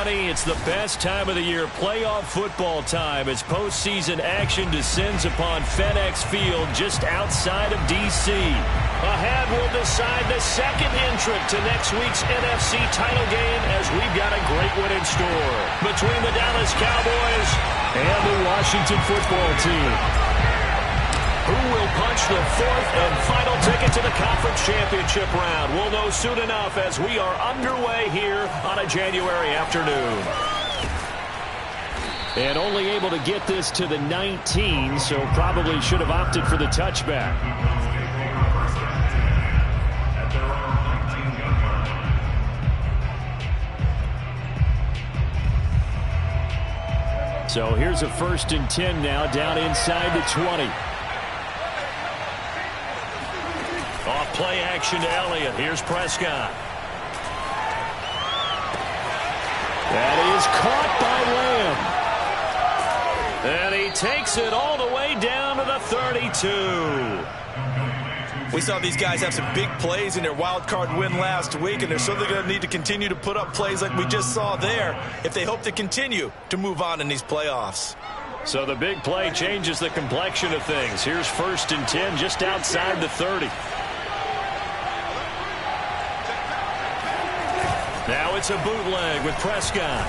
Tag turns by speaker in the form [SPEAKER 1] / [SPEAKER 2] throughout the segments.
[SPEAKER 1] 2020, it's the best time of the year, playoff football time, as postseason action descends upon FedEx Field just outside of D.C. Ahead, we'll decide the second entrant to next week's NFC title game, as we've got a great one in store between the Dallas Cowboys and the Washington football team. Who will punch the fourth and final ticket to the conference championship round? We'll know soon enough as we are underway here on a January afternoon. And only able to get this to the 19, so probably should have opted for the touchback. So here's a 1st and 10 now, down inside the 20. Off play action to Elliott. Here's Prescott. That is caught by Lamb. And he takes it all the way down to the 32.
[SPEAKER 2] We saw these guys have some big plays in their wild card win last week, and they're certainly going to need to continue to put up plays like we just saw there if they hope to continue to move on in these playoffs.
[SPEAKER 1] So the big play changes the complexion of things. Here's 1st and 10 just outside the 30. Now it's a bootleg with Prescott.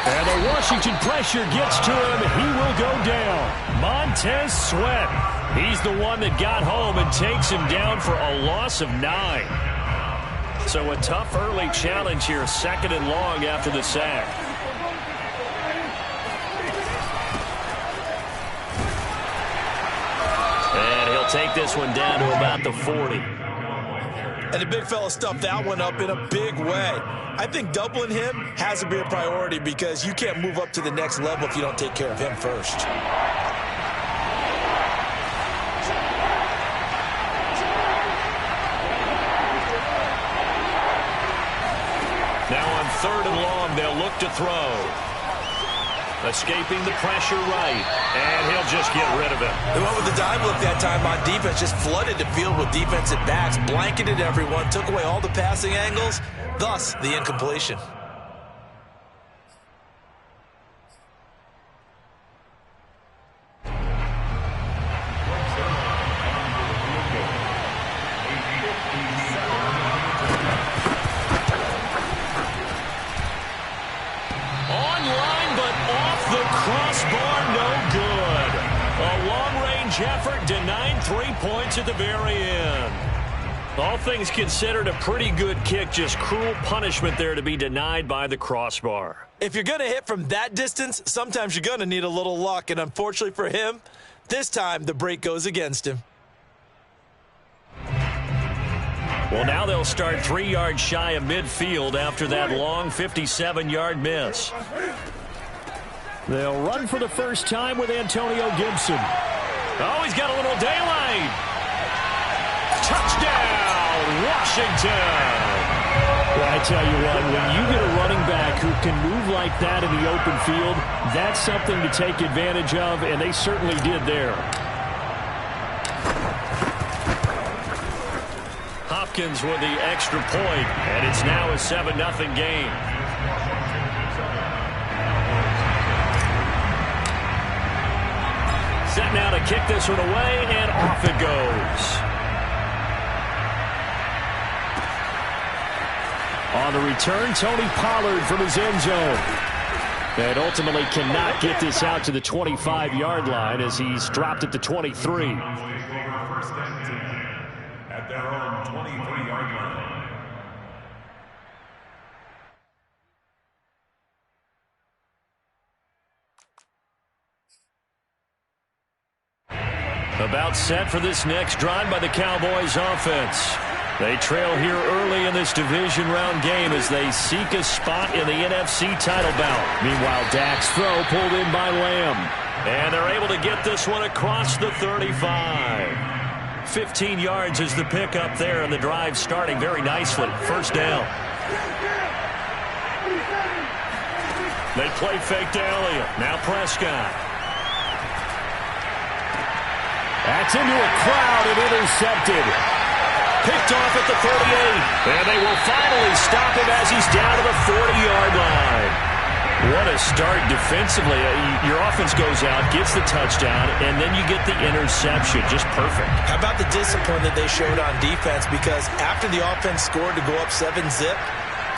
[SPEAKER 1] And the Washington pressure gets to him. He will go down. Montez Sweat. He's the one that got home and takes him down for a loss of 9. So a tough early challenge here, 2nd and long after the sack. And he'll take this one down to about the 40.
[SPEAKER 2] And the big fella stuffed that one up in a big way. I think doubling him has to be a priority because you can't move up to the next level if you don't take care of him first.
[SPEAKER 1] Now on 3rd and long, they'll look to throw. Escaping the pressure right, and he'll just get rid of it.
[SPEAKER 2] They went with the dive look that time on defense, just flooded the field with defensive backs, blanketed everyone, took away all the passing angles, thus the incompletion.
[SPEAKER 1] Effort denied 3 points at the very end. All things considered, a pretty good kick, just cruel punishment there to be denied by the crossbar.
[SPEAKER 2] If you're going to hit from that distance, sometimes you're going to need a little luck, and unfortunately for him, this time the break goes against him.
[SPEAKER 1] Well, now they'll start 3 yards shy of midfield after that long 57-yard miss. They'll run for the first time with Antonio Gibson. Oh, he's got a little daylight. Touchdown, Washington. Well, I tell you what, when you get a running back who can move like that in the open field, that's something to take advantage of, and they certainly did there. Hopkins with the extra point, and it's now a 7-0 game. Set now to kick this one away, and off it goes. On the return, Tony Pollard from his end zone. And ultimately cannot get this out to the 25-yard line as he's dropped at the 23.
[SPEAKER 3] At their own 23-yard line.
[SPEAKER 1] About set for this next drive by the Cowboys offense. They trail here early in this division round game as they seek a spot in the NFC title bout. Meanwhile, Dak's throw pulled in by Lamb. And they're able to get this one across the 35. 15 yards is the pickup there, and the drive starting very nicely. First down. They play fake to Elliott. Now Prescott. That's into a crowd and intercepted. Picked off at the 38. And they will finally stop him as he's down to the 40-yard line. What a start defensively. Your offense goes out, gets the touchdown, and then you get the interception. Just perfect.
[SPEAKER 2] How about the discipline that they showed on defense? Because after the offense scored to go up 7-zip,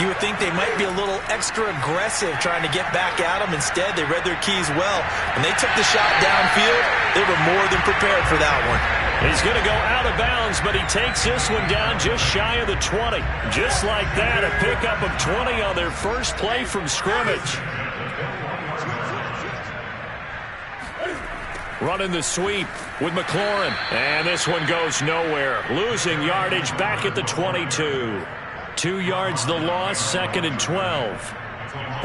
[SPEAKER 2] you would think they might be a little extra aggressive trying to get back at them. Instead, they read their keys well. When they took the shot downfield, they were more than prepared for that one.
[SPEAKER 1] He's going to go out of bounds, but he takes this one down just shy of the 20. Just like that, a pickup of 20 on their first play from scrimmage. Running the sweep with McLaurin. And this one goes nowhere. Losing yardage back at the 22. 2 yards the loss, 2nd and 12.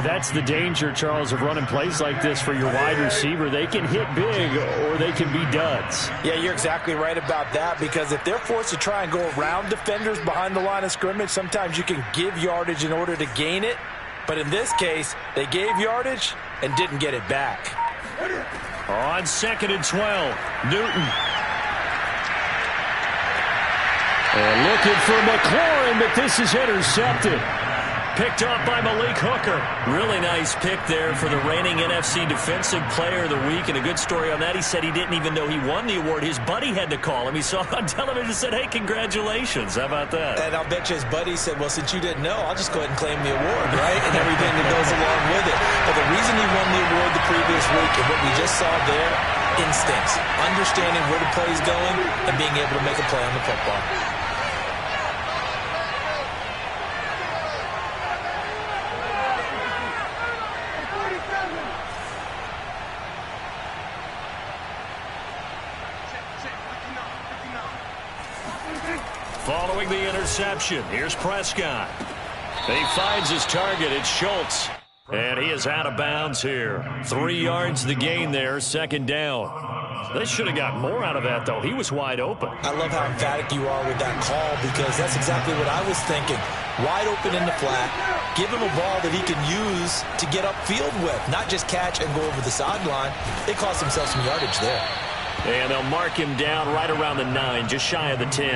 [SPEAKER 1] That's the danger, Charles, of running plays like this for your wide receiver. They can hit big or they can be duds.
[SPEAKER 2] Yeah, you're exactly right about that, because if they're forced to try and go around defenders behind the line of scrimmage, sometimes you can give yardage in order to gain it. But in this case, they gave yardage and didn't get it back.
[SPEAKER 1] On 2nd and 12, Newton. And looking for McLaurin, but this is intercepted. Picked off by Malik Hooker. Really nice pick there for the reigning NFC Defensive Player of the Week. And a good story on that. He said he didn't even know he won the award. His buddy had to call him. He saw it on television and said, hey, congratulations. How about that?
[SPEAKER 2] And I'll bet you his buddy said, well, since you didn't know, I'll just go ahead and claim the award, right? And everything that goes along with it. But the reason he won the award the previous week and what we just saw there, instincts. Understanding where the play is going and being able to make a play on the football.
[SPEAKER 1] Following the interception, here's Prescott. He finds his target. It's Schultz. And he is out of bounds here. 3 yards the gain there, 2nd down. They should have got more out of that, though. He was wide open.
[SPEAKER 2] I love how emphatic you are with that call, because that's exactly what I was thinking. Wide open in the flat. Give him a ball that he can use to get upfield with, not just catch and go over the sideline. They cost themselves some yardage there.
[SPEAKER 1] And they'll mark him down right around the 9, just shy of the 10.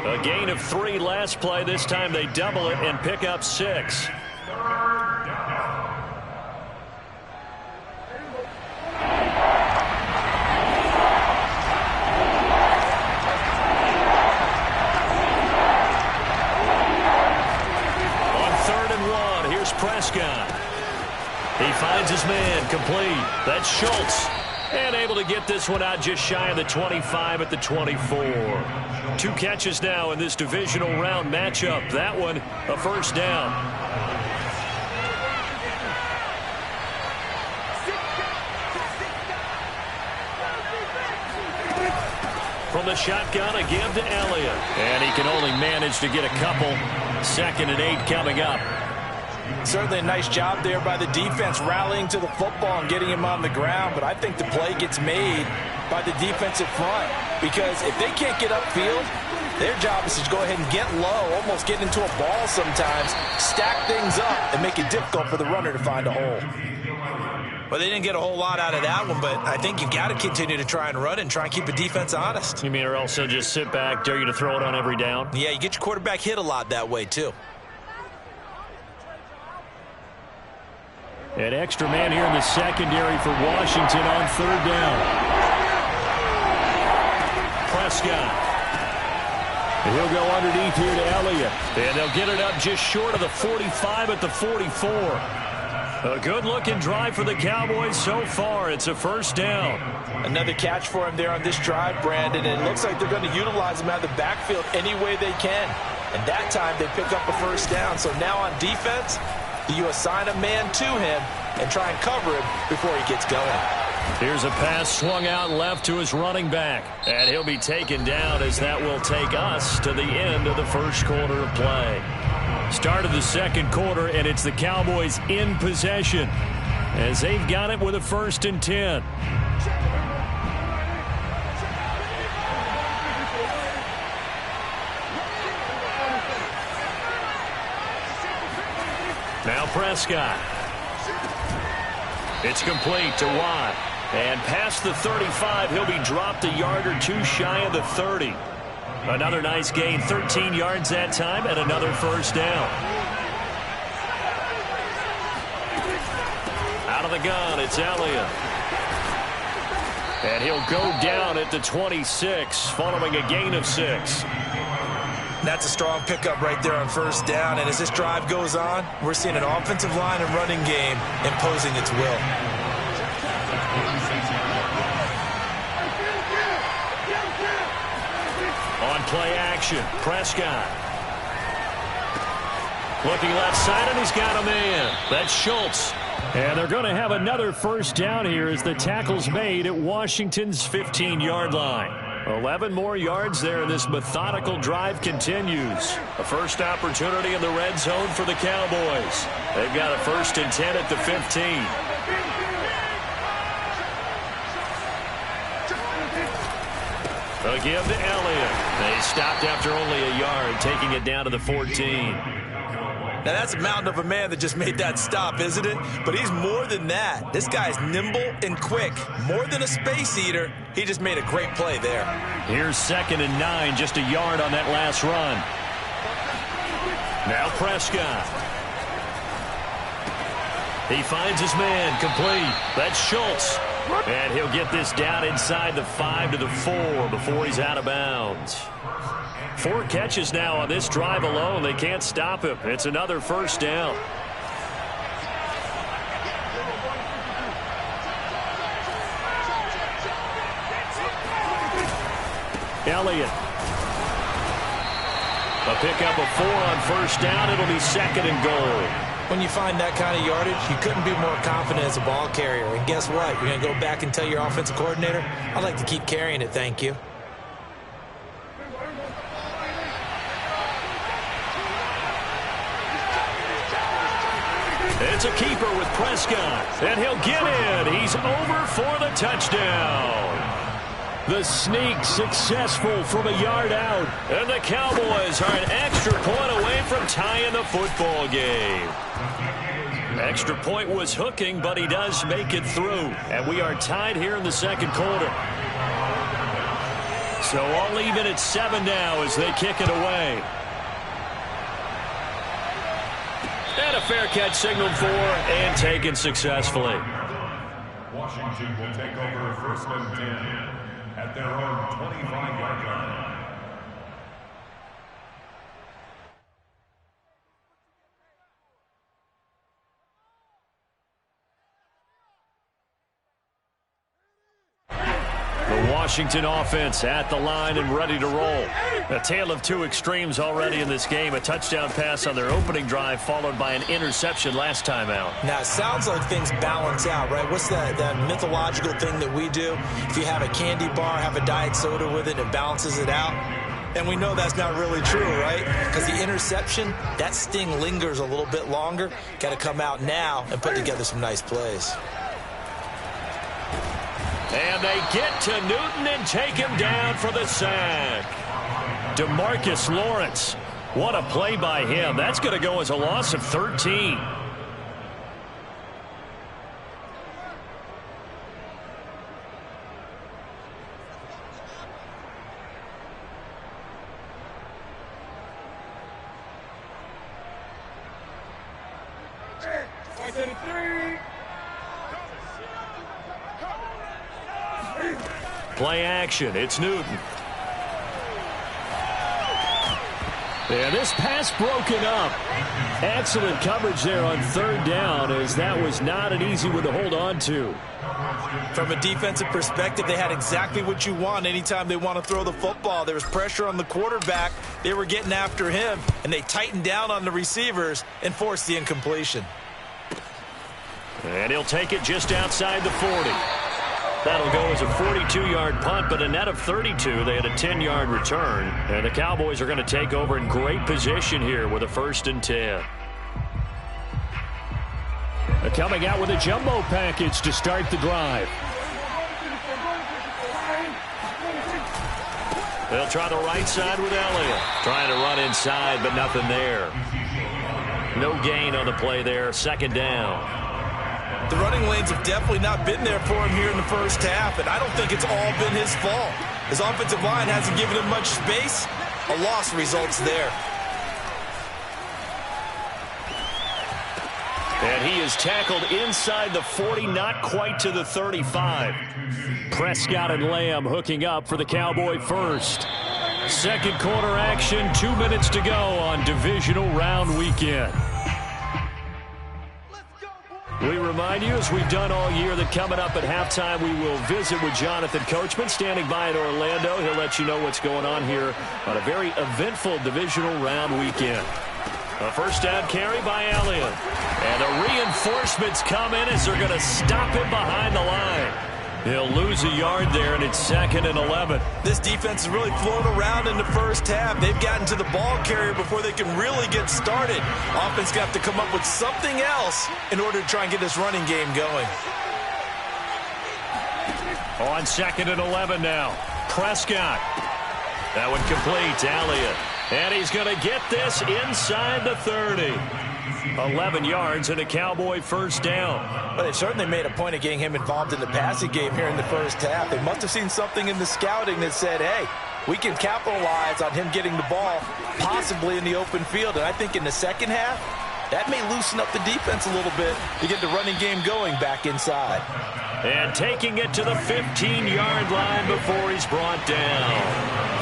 [SPEAKER 1] A gain of 3 last play. This time they double it and pick up 6. On 3rd and 1, here's Prescott. He finds his man, complete. That's Schultz. And able to get this one out just shy of the 25 at the 24. 2 catches now in this divisional round matchup. That one, a first down. From the shotgun, a give to Elliott. And he can only manage to get a couple. 2nd and 8 coming up.
[SPEAKER 2] Certainly a nice job there by the defense, rallying to the football and getting him on the ground. But I think the play gets made by the defensive front, because if they can't get upfield, their job is to go ahead and get low, almost get into a ball sometimes, stack things up, and make it difficult for the runner to find a hole. Well, they didn't get a whole lot out of that one, but I think you've got to continue to try and run it and try and keep the defense honest.
[SPEAKER 1] You mean, or else they'll just sit back, dare you to throw it on every down?
[SPEAKER 2] Yeah, you get your quarterback hit a lot that way, too.
[SPEAKER 1] An extra man here in the secondary for Washington on 3rd down. Prescott. And he'll go underneath here to Elliott. And they'll get it up just short of the 45 at the 44. A good-looking drive for the Cowboys so far. It's a first down.
[SPEAKER 2] Another catch for him there on this drive, Brandon. And it looks like they're going to utilize him out of the backfield any way they can. And that time they pick up a first down. So now on defense, you assign a man to him and try and cover him before he gets going.
[SPEAKER 1] Here's a pass swung out left to his running back. And he'll be taken down, as that will take us to the end of the first quarter of play. Start of the 2nd quarter, and it's the Cowboys in possession as they've got it with a 1st and 10. Now Prescott. It's complete to Watt. And past the 35, he'll be dropped a yard or 2 shy of the 30. Another nice gain, 13 yards that time, and another first down. the gun, it's Elliott. And he'll go down at the 26 following a gain of 6.
[SPEAKER 2] That's a strong pickup right there on first down. And as this drive goes on, we're seeing an offensive line and running game imposing its will.
[SPEAKER 1] On play action, Prescott. Looking left side, and he's got a man. That's Schultz. And they're going to have another first down here as the tackle's made at Washington's 15-yard line. 11 more yards there, and this methodical drive continues. A first opportunity in the red zone for the Cowboys. They've got a 1st and 10 at the 15. A give to Elliott. They stopped after only a yard, taking it down to the 14.
[SPEAKER 2] Now, that's a mountain of a man that just made that stop, isn't it? But he's more than that. This guy's nimble and quick. More than a space eater. He just made a great play there.
[SPEAKER 1] Here's 2nd and 9, just a yard on that last run. Now Prescott. He finds his man, complete. That's Schultz. And he'll get this down inside the 5 to the 4 before he's out of bounds. 4 catches now on this drive alone. They can't stop him. It's another first down. Elliott. A pickup of 4 on first down. It'll be 2nd and goal.
[SPEAKER 2] When you find that kind of yardage, you couldn't be more confident as a ball carrier. And guess what? You're going to go back and tell your offensive coordinator, I'd like to keep carrying it, thank you.
[SPEAKER 1] It's a keeper with Prescott, and he'll get in. He's over for the touchdown. The sneak successful from a yard out, and the Cowboys are an extra point away from tying the football game. Extra point was hooking, but he does make it through, and we are tied here in the 2nd quarter. So all even at 7 now as they kick it away. And a fair catch signaled for and taken successfully.
[SPEAKER 3] Washington will take over 1st and 10 at their own 25-yard line.
[SPEAKER 1] The Washington offense at the line and ready to roll. A tale of 2 extremes already in this game. A touchdown pass on their opening drive followed by an interception last time out.
[SPEAKER 2] Now, it sounds like things balance out, right? What's that mythological thing that we do? If you have a candy bar, have a diet soda with it, it balances it out. And we know that's not really true, right? Because the interception, that sting lingers a little bit longer. Got to come out now and put together some nice plays.
[SPEAKER 1] And they get to Newton and take him down for the sack. DeMarcus Lawrence. What a play by him. That's going to go as a loss of 13. Play action. It's Newton. And this pass broken up. Excellent coverage there on 3rd down, as that was not an easy one to hold on to.
[SPEAKER 2] From a defensive perspective, they had exactly what you want anytime they want to throw the football. There was pressure on the quarterback. They were getting after him, and they tightened down on the receivers and forced the incompletion.
[SPEAKER 1] And he'll take it just outside the 40. That'll go as a 42-yard punt, but a net of 32. They had a 10-yard return. And the Cowboys are going to take over in great position here with a 1st and 10. They're coming out with a jumbo package to start the drive. They'll try the right side with Elliott. Trying to run inside, but nothing there. No gain on the play there. 2nd down.
[SPEAKER 2] The running lanes have definitely not been there for him here in the first half, and I don't think it's all been his fault. His offensive line hasn't given him much space. A loss results there.
[SPEAKER 1] And he is tackled inside the 40, not quite to the 35. Prescott and Lamb hooking up for the Cowboy first. Second quarter action, 2 minutes to go on divisional round weekend. We remind you, as we've done all year, that coming up at halftime, we will visit with Jonathan Coachman, standing by in Orlando. He'll let you know what's going on here on a very eventful divisional round weekend. A first down carry by Elliott. And the reinforcements come in as they're going to stop him behind the line. He'll lose a yard there, and it's 2nd and 11.
[SPEAKER 2] This defense has really flown around in the first half. They've gotten to the ball carrier before they can really get started. Offense got to come up with something else in order to try and get this running game going.
[SPEAKER 1] On 2nd and 11 now. Prescott. That one complete to Elliott. And he's going to get this inside the 30. 11 yards and a Cowboy first down.
[SPEAKER 2] But they certainly made a point of getting him involved in the passing game here in the first half. They must have seen something in the scouting that said, hey, we can capitalize on him getting the ball possibly in the open field. And I think in the second half, that may loosen up the defense a little bit to get the running game going back inside.
[SPEAKER 1] And taking it to the 15-yard line before he's brought down.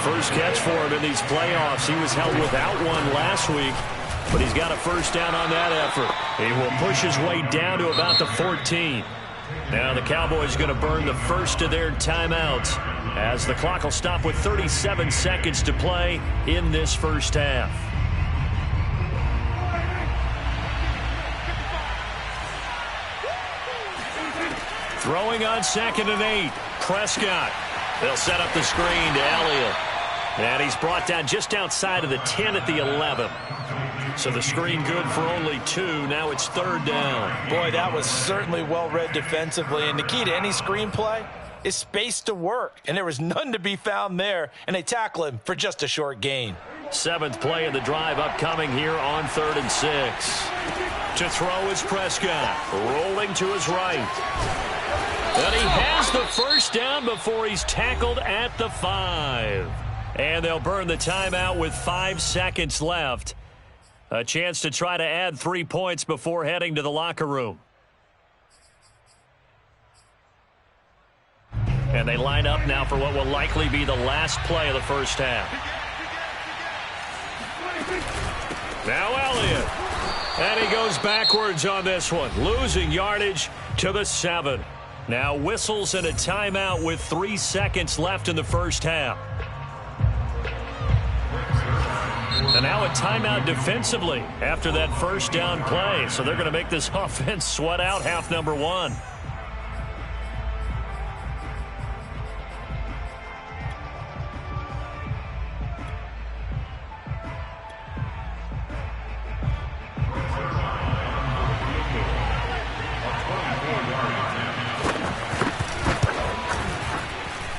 [SPEAKER 1] First catch for him in these playoffs. He was held without one last week, but he's got a first down on that effort. He will push his way down to about the 14. Now the Cowboys going to burn the first of their timeouts as the clock will stop with 37 seconds to play in this first half. Throwing on 2nd and 8. Prescott. They'll set up the screen to Elliott. And he's brought down just outside of the 10 at the 11. So the screen good for only 2. Now it's 3rd down.
[SPEAKER 2] Boy, that was certainly well-read defensively. And the key to any screenplay is space to work. And there was none to be found there. And they tackle him for just a short gain.
[SPEAKER 1] 7th play of the drive upcoming here on 3rd and 6. To throw is Prescott. Rolling to his right. And he has the first down before he's tackled at the 5. And they'll burn the timeout with 5 seconds left. A chance to try to add 3 points before heading to the locker room. And they line up now for what will likely be the last play of the first half. Now Elliott. And he goes backwards on this one, losing yardage to the 7. Now whistles and a timeout with 3 seconds left in the first half. And now a timeout defensively after that first down play. So they're going to make this offense sweat out half number 1.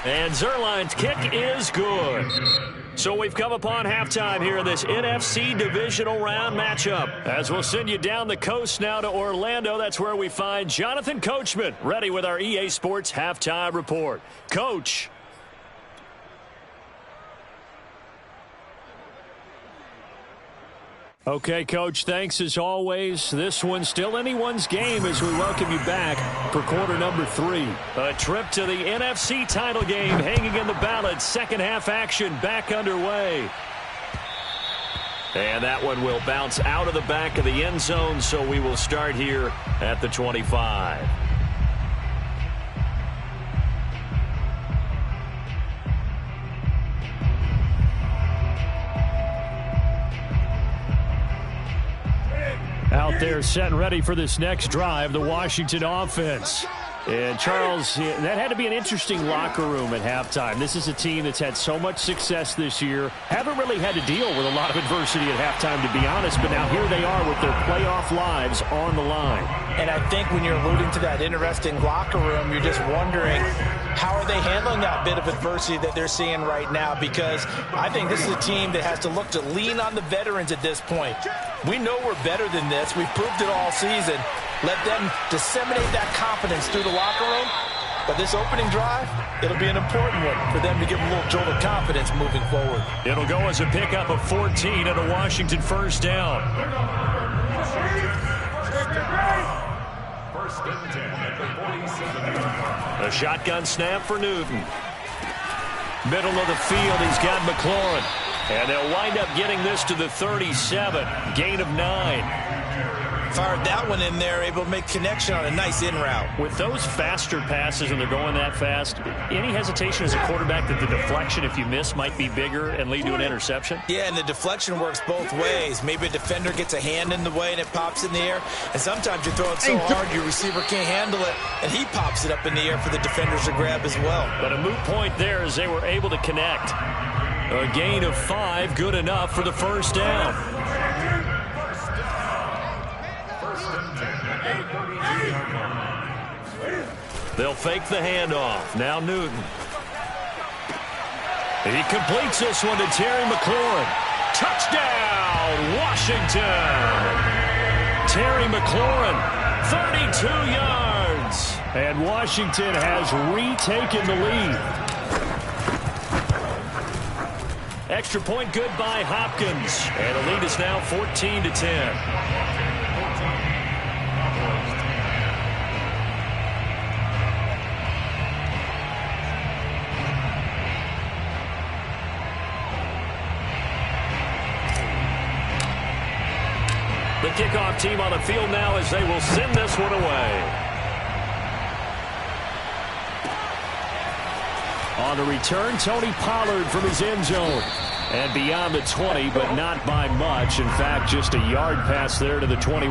[SPEAKER 1] And Zerline's kick is good. So we've come upon halftime here in this NFC divisional round matchup. As we'll send you down the coast now to Orlando, that's where we find Jonathan Coachman ready with our EA Sports halftime report. Coach. Okay, Coach, thanks as always. This one's still anyone's game as we welcome you back for quarter number 3. A trip to the NFC title game hanging in the balance. Second half action back underway. And that one will bounce out of the back of the end zone, so we will start here at the 25. Out there set and ready for this next drive, the Washington offense. And, Charles, that had to be an interesting locker room at halftime. This is a team that's had so much success this year. Haven't really had to deal with a lot of adversity at halftime, to be honest. But now here they are with their playoff lives on the line.
[SPEAKER 2] And I think when you're alluding to that interesting locker room, you're just wondering, how are they handling that bit of adversity that they're seeing right now? Because I think this is a team that has to look to lean on the veterans at this point. We know we're better than this. We've proved it all season. Let them disseminate that confidence through the locker room. But this opening drive, it'll be an important one for them to give them a little jolt of confidence moving forward.
[SPEAKER 1] It'll go as a pickup of 14 and a Washington first down.
[SPEAKER 3] First and 10 at the 47.
[SPEAKER 1] A shotgun snap for Newton. Middle of the field, he's got McLaurin. And they'll wind up getting this to the 37. Gain of 9.
[SPEAKER 2] Fired that one in there, able to make connection on a nice in route.
[SPEAKER 1] With those faster passes and they're going that fast, any hesitation as a quarterback that the deflection, if you miss, might be bigger and lead to an interception?
[SPEAKER 2] Yeah, and the deflection works both ways. Maybe a defender gets a hand in the way and it pops in the air. And sometimes you throw it so hard your receiver can't handle it, and he pops it up in the air for the defenders to grab as well.
[SPEAKER 1] But a moot point there as they were able to connect. A gain of 5, good enough for the first down. They'll fake the handoff. Now Newton. He completes this one to Terry McLaurin. Touchdown, Washington! Terry McLaurin, 32 yards. And Washington has retaken the lead. Extra point good by Hopkins. And the lead is now 14-10. The kickoff team on the field now as they will send this one away. On the return, Tony Pollard from his end zone. And beyond the 20, but not by much. In fact, just a yard pass there to the 21.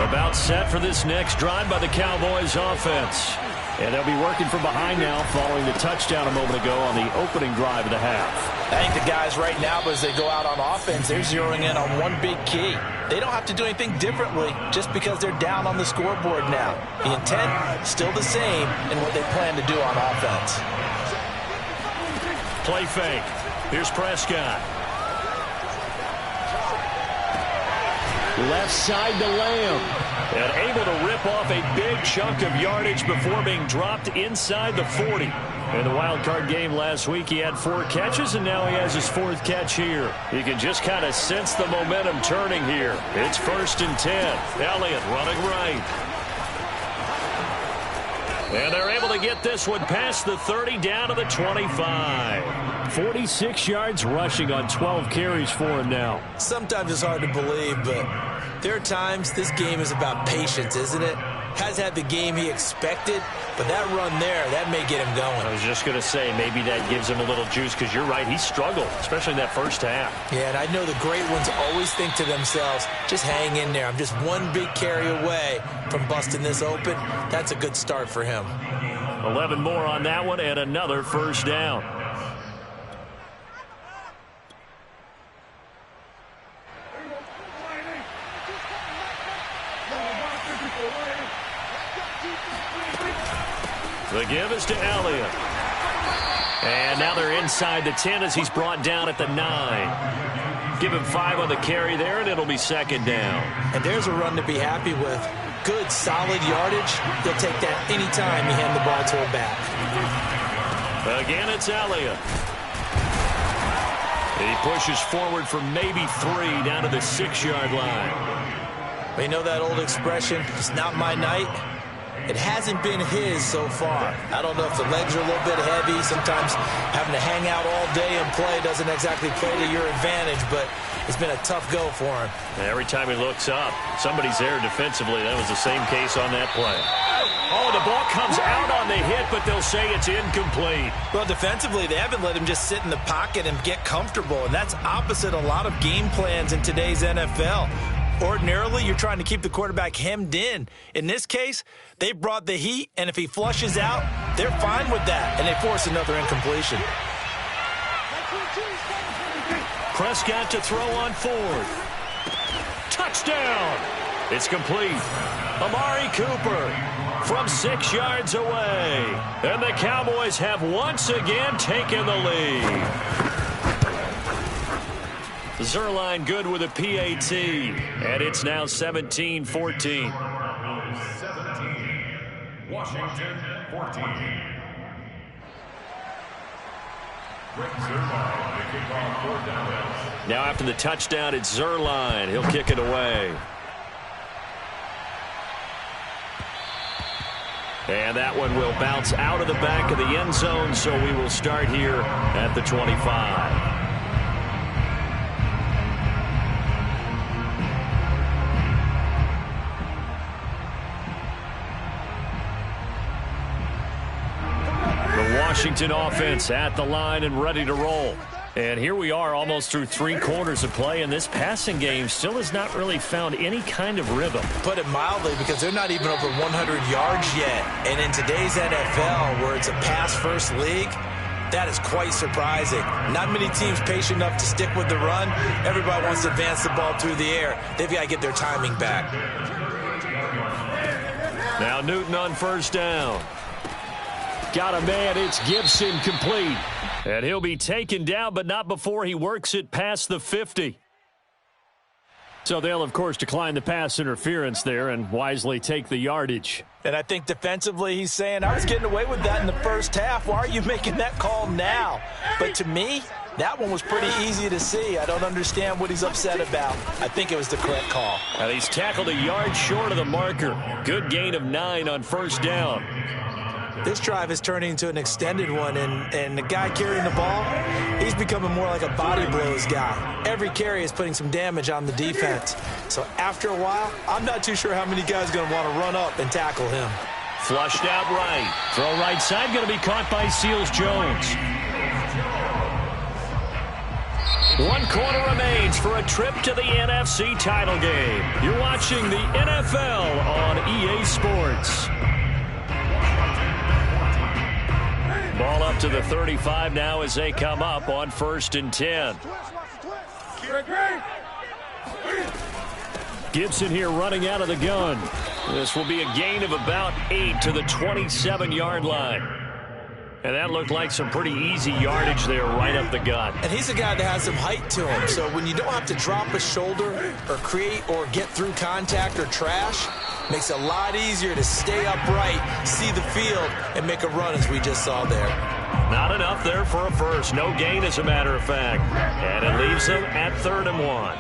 [SPEAKER 1] About set for this next drive by the Cowboys offense. And they'll be working from behind now following the touchdown a moment ago on the opening drive of the half.
[SPEAKER 2] I think the guys right now, as they go out on offense, they're zeroing in on one big key. They don't have to do anything differently just because they're down on the scoreboard now. The intent still the same in what they plan to do on offense.
[SPEAKER 1] Play fake. Here's Prescott. Left side to Lamb. And able to rip off a big chunk of yardage before being dropped inside the 40. In the wild card game last week, he had 4 catches, and now he has his 4th catch here. You can just kind of sense the momentum turning here. It's 1st and 10. Elliott running right. And they're able to get this one past the 30 down to the 25. 46 yards rushing on 12 carries for him now.
[SPEAKER 2] Sometimes it's hard to believe, but there are times this game is about patience, isn't it? Has had the game he expected, but that run there, that may get him going.
[SPEAKER 1] I was just going to say, maybe that gives him a little juice, because you're right, he struggled, especially in that first half.
[SPEAKER 2] Yeah, and I know the great ones always think to themselves, just hang in there. I'm just one big carry away from busting this open. That's a good start for him.
[SPEAKER 1] 11 more on that one, and another first down. The give is to Elliott. And now they're inside the 10 as he's brought down at the 9. Give him 5 on the carry there, and it'll be 2nd down.
[SPEAKER 2] And there's a run to be happy with. Good, solid yardage. They'll take that anytime you hand the ball to a back.
[SPEAKER 1] Again, it's Elliott. He pushes forward for maybe 3 down to the 6-yard line.
[SPEAKER 2] Well, you know that old expression, it's not my night? It hasn't been his so far. I don't know if the legs are a little bit heavy. Sometimes having to hang out all day and play doesn't exactly play to your advantage, but it's been a tough go for him.
[SPEAKER 1] Every time he looks up, somebody's there defensively. That was the same case on that play. Oh, the ball comes out on the hit, but they'll say it's incomplete.
[SPEAKER 2] Well, defensively, they haven't let him just sit in the pocket and get comfortable, and that's opposite a lot of game plans in today's NFL. Ordinarily, you're trying to keep the quarterback hemmed in. In this case, they brought the heat, and if he flushes out, they're fine with that, and they force another incompletion.
[SPEAKER 1] Prescott to throw on 4th. Touchdown! It's complete. Amari Cooper from 6 yards away. And the Cowboys have once again taken the lead. Zerline good with a PAT, and it's now 17-14.
[SPEAKER 3] 17, Washington 14.
[SPEAKER 1] Now after the touchdown, it's Zerline. He'll kick it away. And that one will bounce out of the back of the end zone, so we will start here at the 25. Washington offense at the line and ready to roll. And here we are almost through 3 quarters of play, and this passing game still has not really found any kind of rhythm.
[SPEAKER 2] Put it mildly, because they're not even over 100 yards yet. And in today's NFL, where it's a pass-first league, that is quite surprising. Not many teams patient enough to stick with the run. Everybody wants to advance the ball through the air. They've got to get their timing back.
[SPEAKER 1] Now Newton on first down. Got a man, it's Gibson, complete. And he'll be taken down, but not before he works it past the 50. So they'll, of course, decline the pass interference there and wisely take the yardage.
[SPEAKER 2] And I think defensively he's saying, I was getting away with that in the first half. Why are you making that call now? But to me, that one was pretty easy to see. I don't understand what he's upset about. I think it was the correct call.
[SPEAKER 1] And he's tackled a yard short of the marker. Good gain of 9 on first down.
[SPEAKER 2] This drive is turning into an extended one, and the guy carrying the ball, he's becoming more like a body blows guy. Every carry is putting some damage on the defense. So after a while, I'm not too sure how many guys are going to want to run up and tackle him.
[SPEAKER 1] Flushed out right. Throw right side, going to be caught by Seals-Jones. 1 quarter remains for a trip to the NFC title game. You're watching the NFL on EA Sports. Ball up to the 35 now as they come up on 1st and 10. Gibson here running out of the gun. This will be a gain of about 8 to the 27-yard line. And that looked like some pretty easy yardage there right up the gut.
[SPEAKER 2] And he's a guy that has some height to him. So when you don't have to drop a shoulder or create or get through contact or trash, makes it a lot easier to stay upright, see the field, and make a run as we just saw there.
[SPEAKER 1] Not enough there for a first. No gain, as a matter of fact. And it leaves them at 3rd and 1.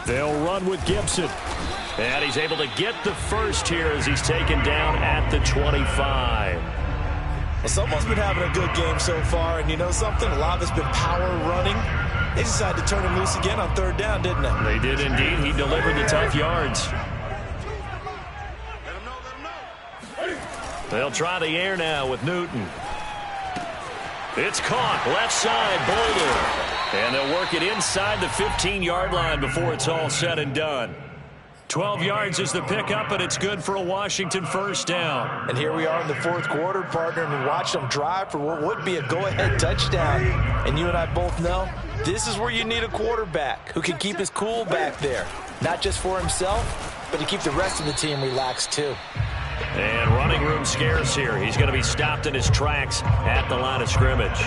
[SPEAKER 1] They'll run with Gibson. And he's able to get the first here as he's taken down at the 25.
[SPEAKER 2] Well, someone's been having a good game so far, and you know something? A lot of it's been power running. They decided to turn him loose again on 3rd down, didn't they?
[SPEAKER 1] They did indeed. He delivered the tough yards. They'll try the air now with Newton. It's caught. Left side, Boulder. And they'll work it inside the 15-yard line before it's all said and done. 12 yards is the pickup, and it's good for a Washington first down.
[SPEAKER 2] And here we are in the 4th quarter, partner, and we watch them drive for what would be a go-ahead touchdown. And you and I both know this is where you need a quarterback who can keep his cool back there. Not just for himself, but to keep the rest of the team relaxed too.
[SPEAKER 1] And running room scarce here. He's going to be stopped in his tracks at the line of scrimmage.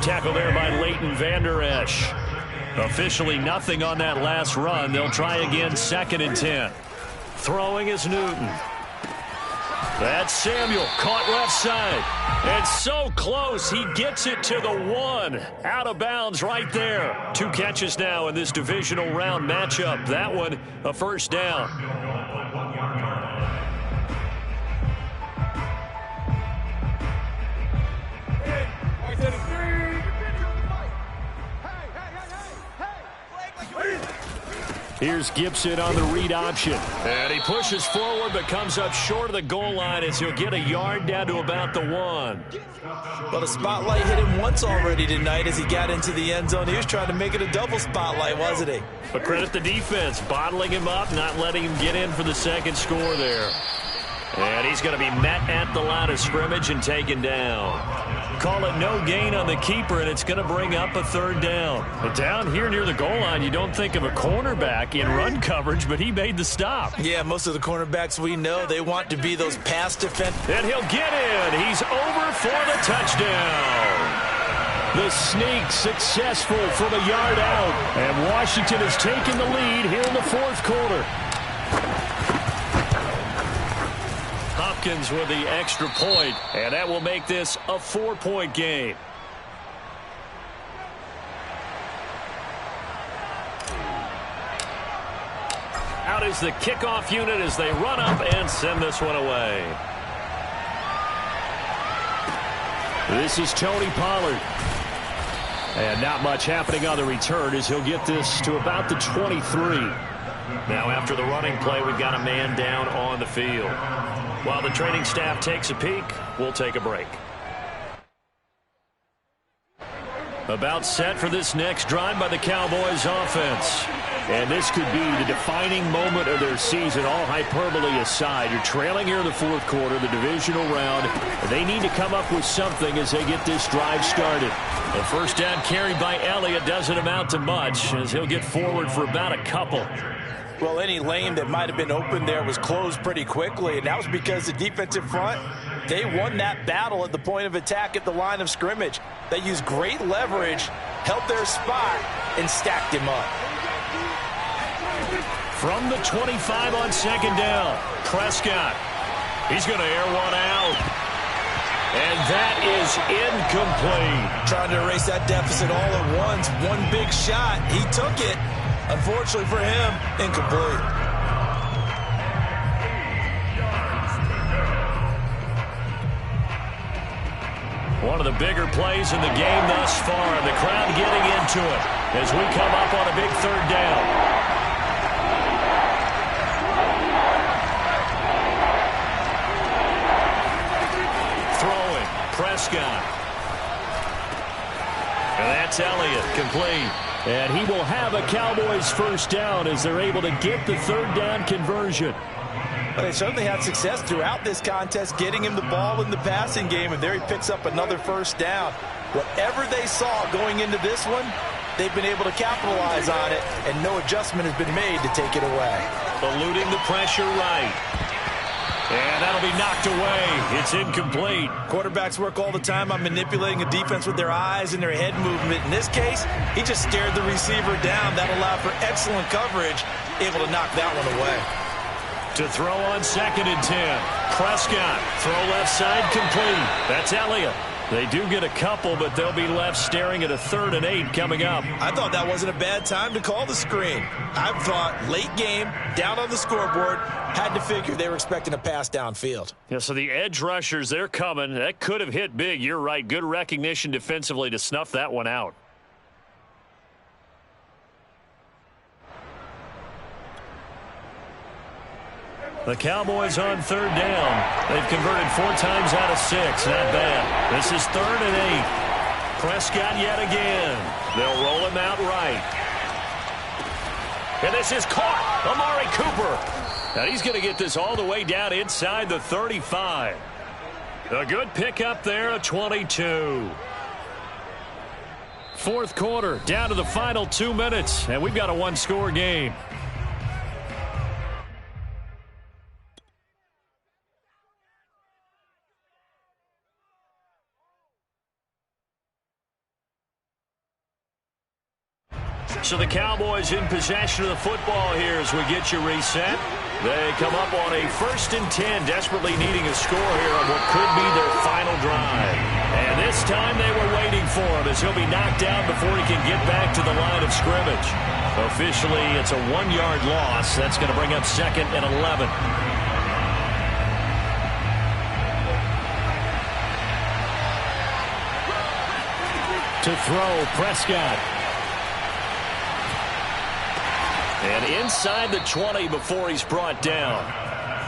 [SPEAKER 1] Tackle there by Leighton Vander Esch. Officially nothing on that last run. They'll try again 2nd and 10. Throwing is Newton. That's Samuel, caught left side. And so close, he gets it to the 1. Out of bounds right there. 2 catches now in this divisional round matchup. That one, a first down. Here's Gibson on the read option. And he pushes forward but comes up short of the goal line as he'll get a yard down to about the 1.
[SPEAKER 2] Well, the spotlight hit him once already tonight as he got into the end zone. He was trying to make it a double spotlight, wasn't he?
[SPEAKER 1] But credit the defense, bottling him up, not letting him get in for the 2nd score there. And he's going to be met at the line of scrimmage and taken down. Call it no gain on the keeper, and it's going to bring up a 3rd down. But down here near the goal line, you don't think of a cornerback in run coverage, but he made the stop.
[SPEAKER 2] Yeah, most of the cornerbacks we know, they want to be those pass defenders.
[SPEAKER 1] And he'll get in. He's over for the touchdown. The sneak successful from a yard out. And Washington has taken the lead here in the 4th quarter. Hopkins with the extra point, and that will make this a 4-point game. Out is the kickoff unit as they run up and send this one away. This is Tony Pollard. And not much happening on the return as he'll get this to about the 23. Now after the running play, we've got a man down on the field. While the training staff takes a peek, we'll take a break. About set for this next drive by the Cowboys offense. And this could be the defining moment of their season, all hyperbole aside. You're trailing here in the fourth quarter, the divisional round. They need to come up with something as they get this drive started. The first down carried by Elliott doesn't amount to much as he'll get forward for about a couple.
[SPEAKER 2] Well, any lane that might have been open there was closed pretty quickly, and that was because the defensive front, they won that battle at the point of attack at the line of scrimmage. They used great leverage, held their spot, and stacked him up.
[SPEAKER 1] From the 25 on second down, Prescott. He's going to air one out. And that is incomplete.
[SPEAKER 2] Trying to erase that deficit all at once. One big shot. He took it. Unfortunately for him, incomplete.
[SPEAKER 1] One of the bigger plays in the game thus far. The crowd getting into it as we come up on a big third down. Prescott. And that's Elliott, complete. And he will have a Cowboys first down as they're able to get the third down conversion.
[SPEAKER 2] Well, they certainly had success throughout this contest getting him the ball in the passing game, and there he picks up another first down. Whatever they saw going into this one, they've been able to capitalize on it, and no adjustment has been made to take it away.
[SPEAKER 1] Eluding the pressure right. And that'll be knocked away. It's incomplete.
[SPEAKER 2] Quarterbacks work all the time on manipulating a defense with their eyes and their head movement. In this case, he just stared the receiver down. That allowed for excellent coverage, able to knock that one away.
[SPEAKER 1] To throw on second and 10. Prescott, throw left side, complete. That's Elliott. They do get a couple, but they'll be left staring at a 3rd and 8 coming up.
[SPEAKER 2] I thought that wasn't a bad time to call the screen. I thought late game, down on the scoreboard, had to figure they were expecting a pass downfield.
[SPEAKER 1] Yeah, so the edge rushers, they're coming. That could have hit big. You're right. Good recognition defensively to snuff that one out. The Cowboys on third down. They've converted 4 times out of 6. Not bad. This is 3rd and 8. Prescott yet again. They'll roll him out right. And this is caught. Amari Cooper. Now he's going to get this all the way down inside the 35. A good pickup there, a 22. Fourth quarter, down to the final 2 minutes, and we've got a one-score game. So the Cowboys in possession of the football here as we get you reset. They come up on a 1st and 10, desperately needing a score here on what could be their final drive. And this time they were waiting for him as he'll be knocked down before he can get back to the line of scrimmage. Officially, it's a 1-yard loss. That's going to bring up 2nd and 11. To throw, Prescott. And inside the 20 before he's brought down.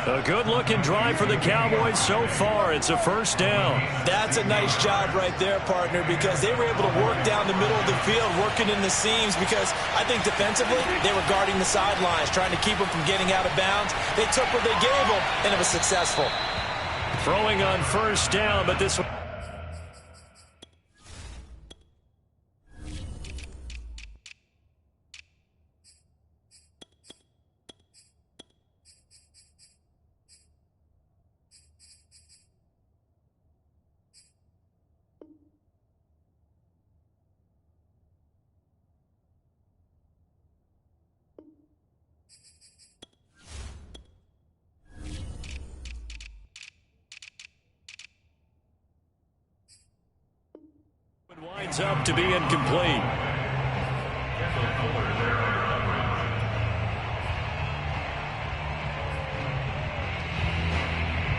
[SPEAKER 1] A good-looking drive for the Cowboys so far. It's a first down.
[SPEAKER 2] That's a nice job right there, partner, because they were able to work down the middle of the field, working in the seams, because I think defensively they were guarding the sidelines, trying to keep them from getting out of bounds. They took what they gave them, and it was successful.
[SPEAKER 1] Throwing on first down, but this one... Winds up to be incomplete.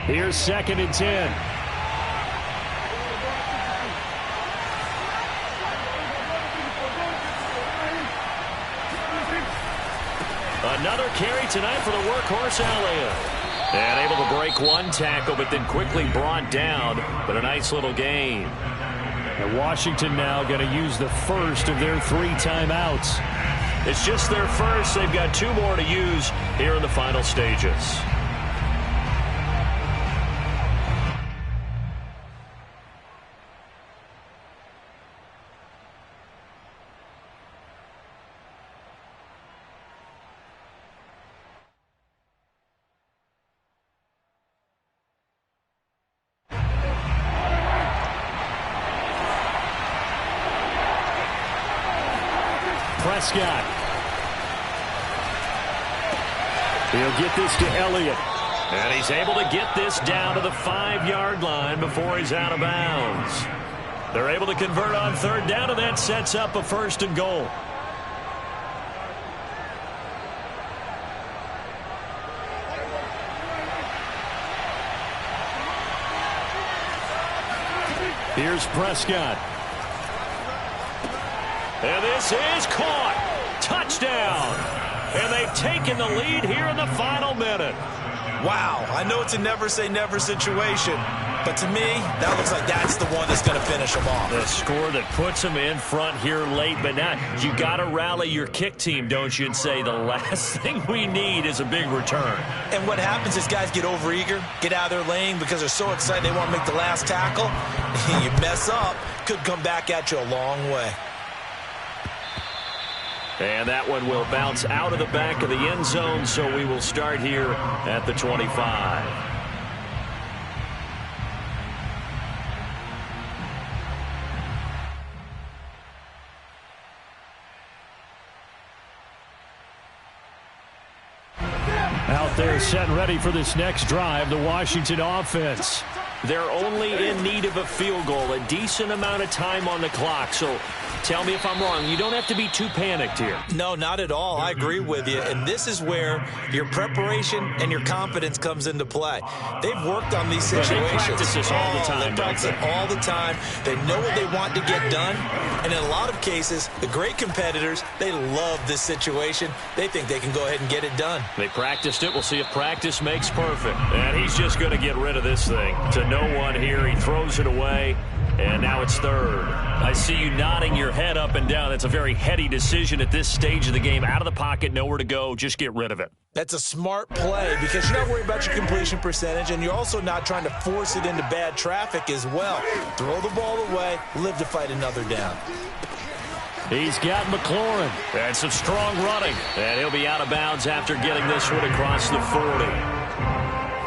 [SPEAKER 1] Here's 2nd and 10. Another carry tonight for the workhorse Elliott. And able to break one tackle, but then quickly brought down. But a nice little gain. And Washington now going to use the first of their 3 timeouts. It's just their first. They've got 2 more to use here in the final stages. Prescott. He'll get this to Elliott. And he's able to get this down to the 5-yard line before he's out of bounds. They're able to convert on 3rd down, and that sets up a 1st and goal. Here's Prescott. And this is caught. Touchdown. And they've taken the lead here in the final minute.
[SPEAKER 2] Wow, I know it's a never-say-never situation, but to me, that looks like that's the one that's going to finish them off.
[SPEAKER 1] The score that puts them in front here late, but now you got to rally your kick team, don't you, and say the last thing we need is a big return.
[SPEAKER 2] And what happens is guys get overeager, get out of their lane because they're so excited they want to make the last tackle. You mess up, could come back at you a long way.
[SPEAKER 1] And that one will bounce out of the back of the end zone, so we will start here at the 25. Out there set and ready for this next drive, the Washington offense. They're only in need of a field goal, a decent amount of time on the clock. So tell me if I'm wrong. You don't have to be too panicked here.
[SPEAKER 2] No, not at all. I agree with you. And this is where your preparation and your confidence comes into play. They've worked on these situations.
[SPEAKER 1] They practice this all the time.
[SPEAKER 2] They practice it all the time. They know what they want to get done. And in a lot of cases, the great competitors, they love this situation. They think they can go ahead and get it done.
[SPEAKER 1] They practiced it. We'll see if practice makes perfect. And he's just going to get rid of this thing. To no one here. He throws it away. And now it's 3rd. I see you nodding your head up and down. That's a very heady decision at this stage of the game. Out of the pocket, nowhere to go. Just get rid of it.
[SPEAKER 2] That's a smart play because you're not worried about your completion percentage, and you're also not trying to force it into bad traffic as well. Throw the ball away, live to fight another down.
[SPEAKER 1] He's got McLaurin. And some strong running. And he'll be out of bounds after getting this one across the 40.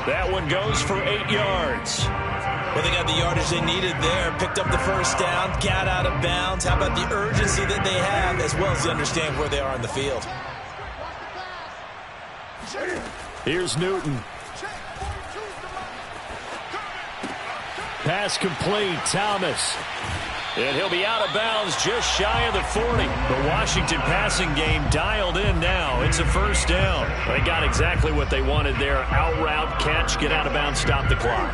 [SPEAKER 1] That one goes for 8 yards.
[SPEAKER 2] Well, they got the yardage they needed there. Picked up the 1st down, got out of bounds. How about the urgency that they have, as well as they understand where they are on the field?
[SPEAKER 1] Here's Newton. Pass complete. Thomas. And he'll be out of bounds just shy of the 40. The Washington passing game dialed in now. It's a 1st down. They got exactly what they wanted there. Out route, catch, get out of bounds, stop the clock.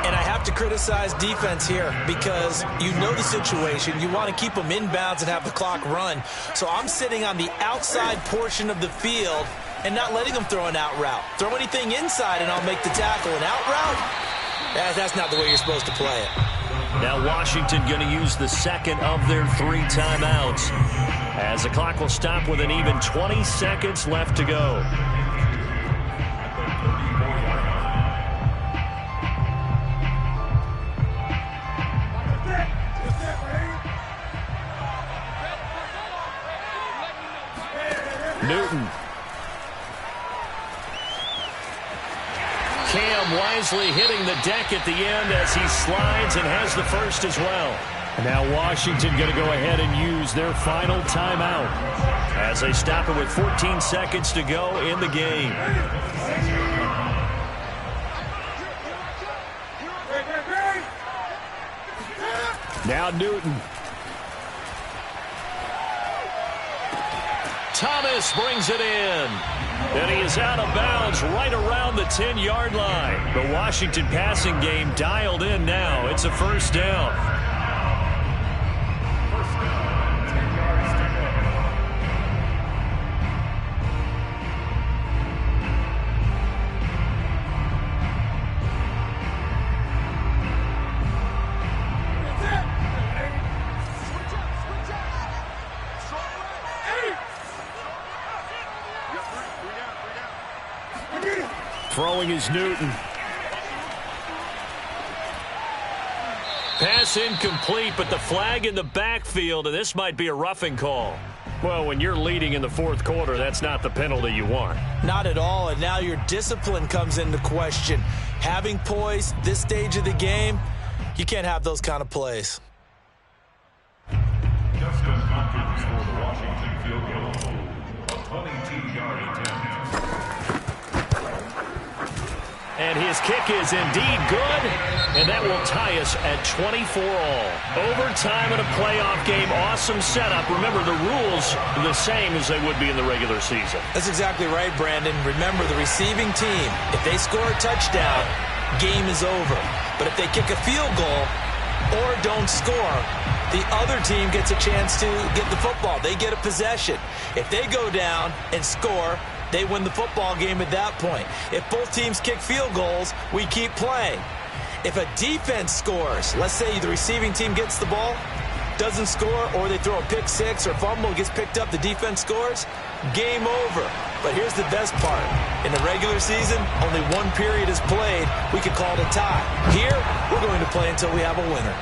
[SPEAKER 2] And I have to criticize defense here because you know the situation. You want to keep them inbounds and have the clock run. So I'm sitting on the outside portion of the field and not letting them throw an out route. Throw anything inside and I'll make the tackle. An out route? That's not the way you're supposed to play it.
[SPEAKER 1] Now Washington going to use the 2nd of their 3 timeouts as the clock will stop with an even 20 seconds left to go. Newton. Cam wisely hitting the deck at the end as he slides and has the 1st as well. Now Washington going to go ahead and use their final timeout as they stop it with 14 seconds to go in the game. Now Newton. Thomas brings it in. And he is out of bounds right around the 10-yard line. The Washington passing game dialed in now. It's a first down. Throwing is Newton. Pass incomplete, but the flag in the backfield, and this might be a roughing call. Well, when you're leading in the fourth quarter, that's not the penalty you want.
[SPEAKER 2] Not at all, and now your discipline comes into question. Having poise this stage of the game, you can't have those kind of plays.
[SPEAKER 3] Justin Hopkins for the Washington field goal. A 22-yard attempt.
[SPEAKER 1] And his kick is indeed good, and that will tie us at 24-all. Overtime in a playoff game, awesome setup. Remember, the rules are the same as they would be in the regular season.
[SPEAKER 2] That's exactly right, Brandon. Remember, the receiving team, if they score a touchdown, game is over. But if they kick a field goal or don't score, the other team gets a chance to get the football. They get a possession. If they go down and score, they win the football game at that point. If both teams kick field goals, we keep playing. If a defense scores, let's say the receiving team gets the ball, doesn't score, or they throw a pick six or fumble, gets picked up, the defense scores, game over. But here's the best part. In the regular season, only one period is played. We could call it a tie. Here, we're going to play until we have a winner.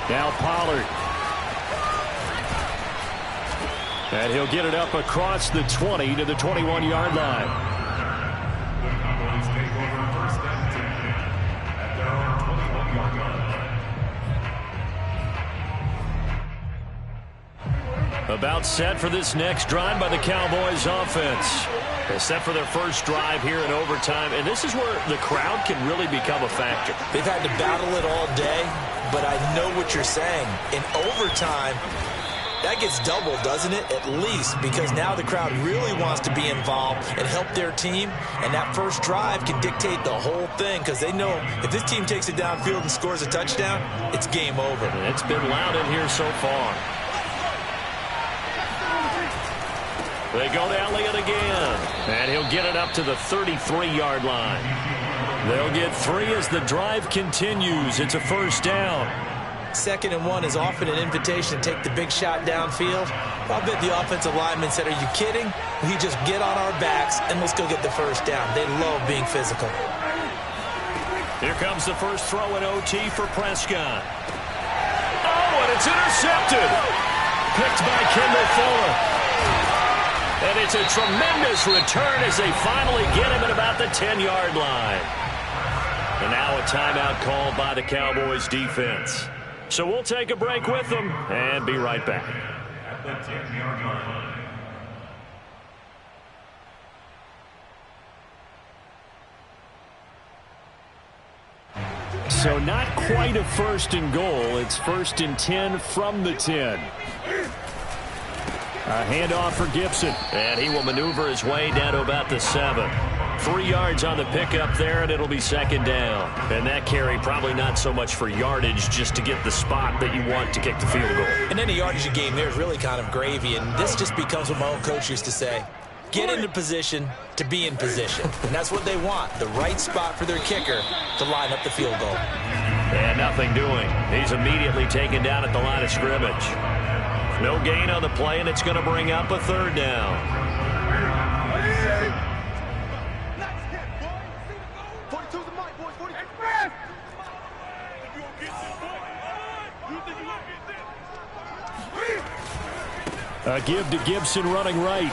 [SPEAKER 1] Now Pollard. And he'll get it up across the 20 to the 21-yard line.
[SPEAKER 3] The Cowboys take over first and 10 at their own 21-yard line.
[SPEAKER 1] About set for this next drive by the Cowboys offense. They're set for their first drive here in overtime, and this is where the crowd can really become a factor.
[SPEAKER 2] They've had to battle it all day, but I know what you're saying. In overtime, that gets doubled, doesn't it? At least, because now the crowd really wants to be involved and help their team, and that first drive can dictate the whole thing because they know if this team takes it downfield and scores a touchdown, it's game over.
[SPEAKER 1] And it's been loud in here so far. They go to Elliott again, and he'll get it up to the 33-yard line. They'll get 3 as the drive continues. It's a first down.
[SPEAKER 2] 2nd and 1 is often an invitation to take the big shot downfield. I'll bet the offensive lineman said, are you kidding? We just get on our backs and let's go get the first down. They love being physical.
[SPEAKER 1] Here comes the first throw in OT for Prescott. Oh, and it's intercepted. Picked by Kendall Fuller. And it's a tremendous return as they finally get him at about the 10-yard line. And now a timeout called by the Cowboys defense. So we'll take a break with them and be right back.
[SPEAKER 3] At the 10-yard line.
[SPEAKER 1] So not quite a first and goal. It's 1st and 10 from the 10. A handoff for Gibson. And he will maneuver his way down to about the 7. 3 yards on the pickup there, and it'll be 2nd down. And that carry probably not so much for yardage, just to get the spot that you want to kick the field goal.
[SPEAKER 2] And any yardage game there is really kind of gravy, and this just becomes what my own coach used to say. Get into position to be in position. And that's what they want, the right spot for their kicker to line up the field goal.
[SPEAKER 1] And nothing doing. He's immediately taken down at the line of scrimmage. No gain on the play, and it's going to bring up a 3rd down. A give to Gibson running right.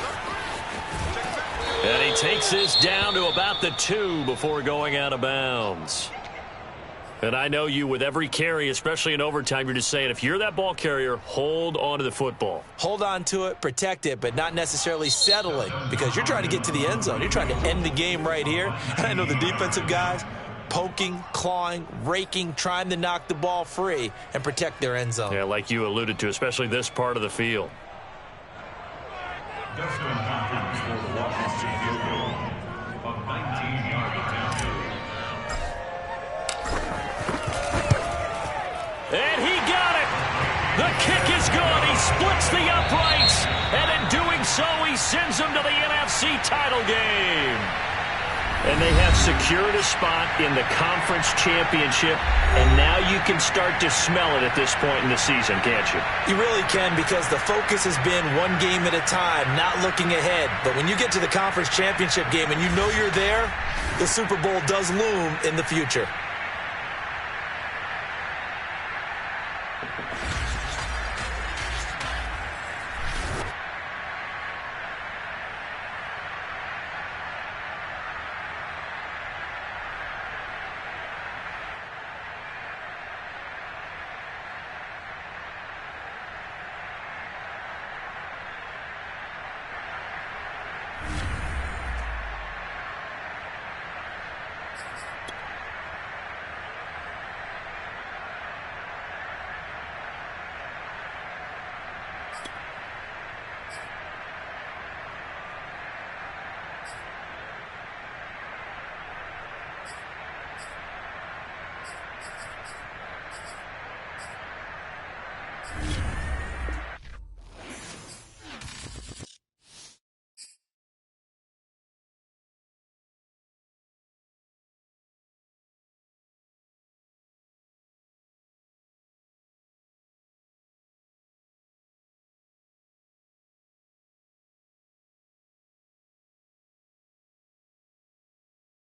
[SPEAKER 1] And he takes this down to about the 2 before going out of bounds. And I know you, with every carry, especially in overtime, you're just saying, if you're that ball carrier, hold on to the football.
[SPEAKER 2] Hold on to it, protect it, but not necessarily settling, because you're trying to get to the end zone. You're trying to end the game right here. And I know the defensive guys poking, clawing, raking, trying to knock the ball free and protect their end zone.
[SPEAKER 1] Yeah, like you alluded to, especially this part of the field.
[SPEAKER 3] Dustin Hopkins for the Washington field goal. A 19-yard attempt.
[SPEAKER 1] And he got it. The kick is good. He splits the uprights. And in doing so, he sends them to the NFC title game. And they have secured a spot in the conference championship. And now you can start to smell it at this point in the season, can't you?
[SPEAKER 2] You really can, because the focus has been one game at a time, not looking ahead. But when you get to the conference championship game and you know you're there, the Super Bowl does loom in the future.